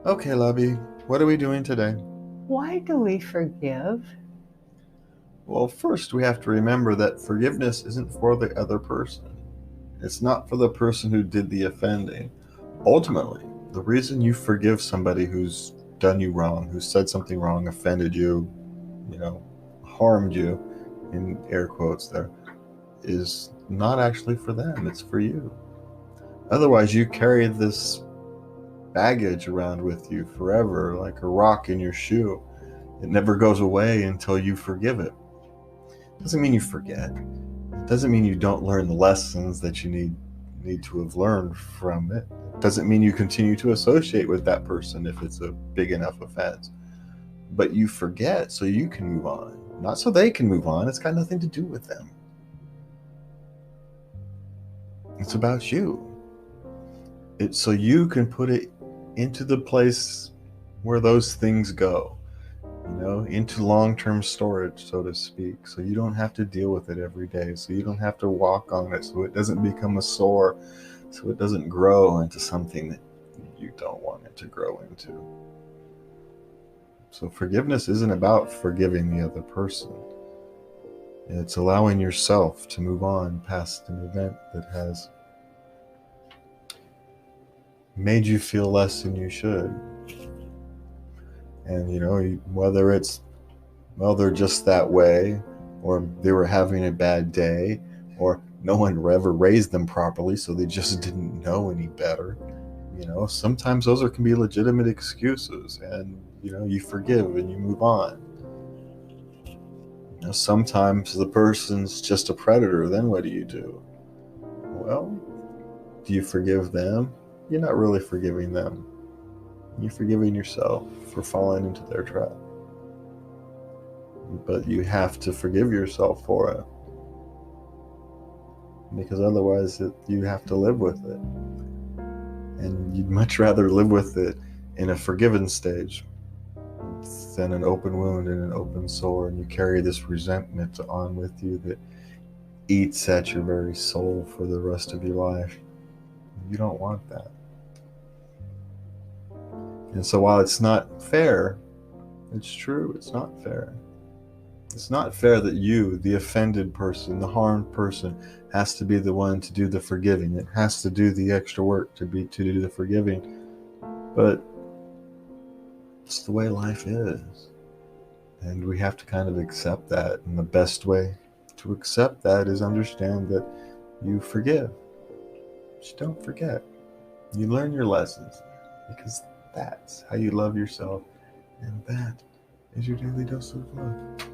Okay, Lubby, what are we doing today? Why do we forgive? Well, first we have to remember that forgiveness isn't for the other person. It's not for the person who did the offending. Ultimately, the reason you forgive somebody who's done you wrong, who said something wrong, offended you, you know, harmed you, in air quotes there, is not actually for them, it's for you. Otherwise, you carry this baggage around with you forever, like a rock in your shoe. It never goes away until you forgive it. Doesn't mean you forget. It doesn't mean you don't learn the lessons that you need to have learned from it. It doesn't mean you continue to associate with that person if it's a big enough offense. But you forget so you can move on, not so they can move on. It's got nothing to do with them. It's about you. It's so you can put it into the place where those things go, into long-term storage, so to speak, so you don't have to deal with it every day, so you don't have to walk on it, so it doesn't become a sore, so it doesn't grow into something that you don't want it to grow into. So forgiveness isn't about forgiving the other person. It's allowing yourself to move on past an event that has made you feel less than you should. And whether it's, well, they're just that way, or they were having a bad day, or no one ever raised them properly, so they just didn't know any better. Sometimes those can be legitimate excuses, and you forgive and you move on. Sometimes the person's just a predator. Then what do you do? Well, do you forgive them? You're not really forgiving them. You're forgiving yourself for falling into their trap. But you have to forgive yourself for it, because otherwise you have to live with it. And you'd much rather live with it in a forgiven stage than an open wound and an open sore, and you carry this resentment on with you that eats at your very soul for the rest of your life. You don't want that. And so while it's not fair, it's true, it's not fair. It's not fair that you, the offended person, the harmed person, has to be the one to do the forgiving. It has to do the extra work to do the forgiving. But it's the way life is. And we have to kind of accept that. And the best way to accept that is understand that you forgive. Just don't forget. You learn your lessons, because that's how you love yourself. And that is your daily dose of love.